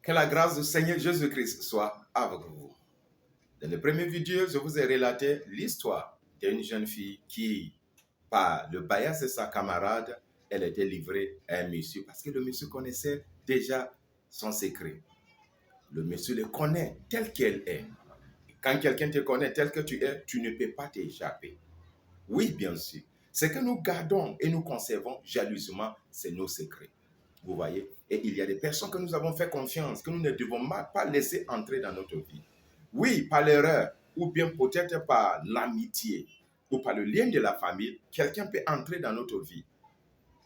Que la grâce du Seigneur Jésus-Christ soit avec vous. Dans les premières vidéos, je vous ai relaté l'histoire d'une jeune fille qui, par le biais de sa camarade, elle était livrée à un monsieur parce que le monsieur connaissait déjà son secret. Le monsieur le connaît tel qu'elle est. Quand quelqu'un te connaît tel que tu es, tu ne peux pas t'échapper. Oui, bien sûr. Ce que nous gardons et nous conservons jalousement, c'est nos secrets. Vous voyez? Et il y a des personnes que nous avons fait confiance, que nous ne devons pas laisser entrer dans notre vie. Oui, par l'erreur, ou bien peut-être par l'amitié, ou par le lien de la famille, quelqu'un peut entrer dans notre vie.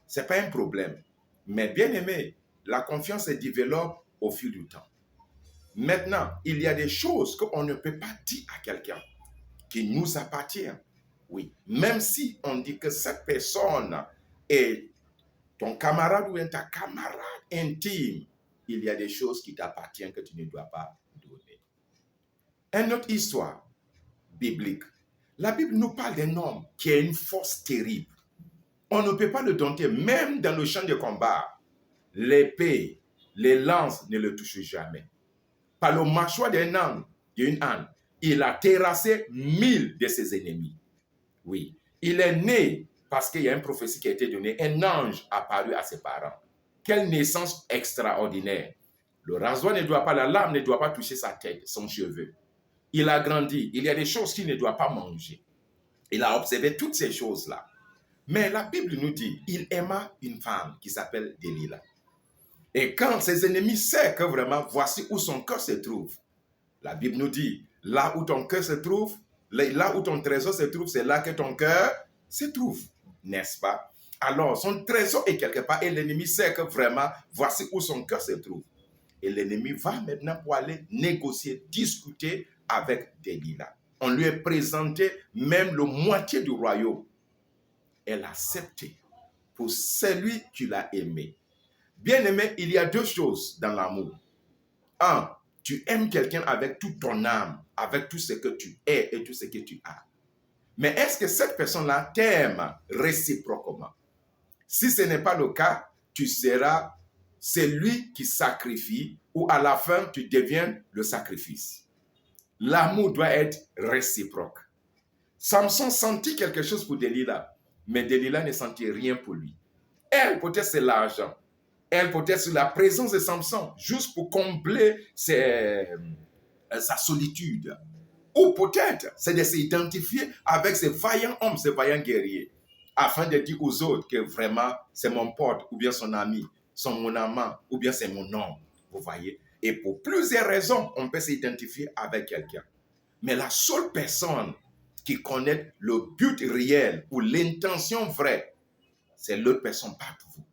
Ce n'est pas un problème. Mais bien aimé, la confiance se développe au fil du temps. Maintenant, il y a des choses qu'on ne peut pas dire à quelqu'un qui nous appartient. Oui, même si on dit que cette personne est ton camarade ou ta camarade intime, il y a des choses qui t'appartiennent que tu ne dois pas donner. Une autre histoire biblique. La Bible nous parle d'un homme qui a une force terrible. On ne peut pas le dompter, même dans le champ de combat. L'épée, les lances ne le touchent jamais. Par le mâchoire d'une âne, il a terrassé 1000 de ses ennemis. Oui, il est né parce qu'il y a une prophétie qui a été donnée. Un ange apparu à ses parents. Quelle naissance extraordinaire. Le rasoir ne doit pas, la lame ne doit pas toucher sa tête, son cheveu. Il a grandi. Il y a des choses qu'il ne doit pas manger. Il a observé toutes ces choses-là. Mais la Bible nous dit, il aima une femme qui s'appelle Delilah. Et quand ses ennemis savent que vraiment, voici où son cœur se trouve. La Bible nous dit, là où ton cœur se trouve, là où ton trésor se trouve, c'est là que ton cœur se trouve, n'est-ce pas? Alors, son trésor est quelque part et l'ennemi sait que vraiment, voici où son cœur se trouve. Et l'ennemi va maintenant pour aller négocier, discuter avec Delilah. On lui a présenté même la moitié du royaume. Elle a accepté pour celui qui l'a aimé. Bien aimé, il y a deux choses dans l'amour. Un, tu aimes quelqu'un avec toute ton âme, avec tout ce que tu es et tout ce que tu as. Mais est-ce que cette personne-là t'aime réciproquement? Si ce n'est pas le cas, tu seras celui qui sacrifie ou à la fin, tu deviens le sacrifice. L'amour doit être réciproque. Samson sentit quelque chose pour Delilah, mais Delilah ne sentit rien pour lui. Elle, peut-être c'est l'argent. Elle, peut-être c'est la présence de Samson, juste pour combler sa solitude. Ou peut-être, c'est de s'identifier avec ces vaillants hommes, ces vaillants guerriers, afin de dire aux autres que vraiment, c'est mon pote, ou bien son ami, c'est mon amant, ou bien c'est mon homme. Vous voyez? Et pour plusieurs raisons, on peut s'identifier avec quelqu'un. Mais la seule personne qui connaît le but réel ou l'intention vraie, c'est l'autre personne, pas vous.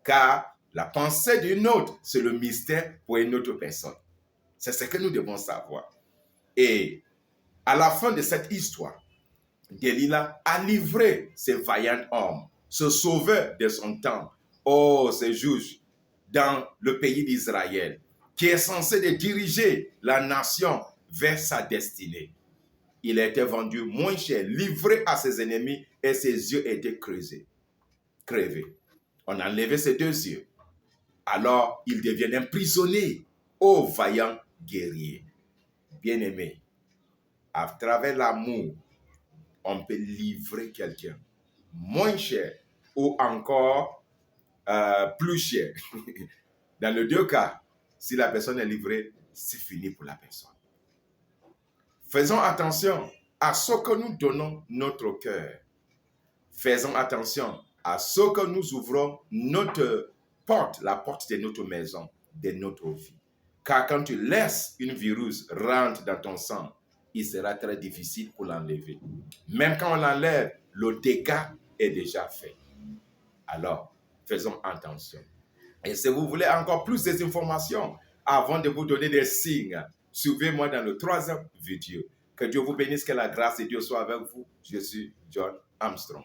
Car la pensée d'une autre, c'est le mystère pour une autre personne. C'est ce que nous devons savoir. Et à la fin de cette histoire, Delilah a livré ces vaillants hommes, ce sauveur de son temps, ce juge dans le pays d'Israël, qui est censé de diriger la nation vers sa destinée. Il a été vendu moins cher, livré à ses ennemis et ses yeux étaient crevés. On a enlevé ses deux yeux. Alors, il devient un prisonnier, ô vaillant guerrier. Bien-aimé, à travers l'amour, on peut livrer quelqu'un moins cher ou encore plus cher. Dans les deux cas, si la personne est livrée, c'est fini pour la personne. Faisons attention à ce que nous donnons notre cœur. Faisons attention à ce que nous ouvrons notre porte, la porte de notre maison, de notre vie. Car quand tu laisses une virus rentrer dans ton sang, il sera très difficile pour l'enlever. Même quand on l'enlève, le dégât est déjà fait. Alors, faisons attention. Et si vous voulez encore plus d'informations, avant de vous donner des signes, suivez-moi dans le troisième vidéo. Que Dieu vous bénisse, que la grâce de Dieu soit avec vous. Je suis John Armstrong.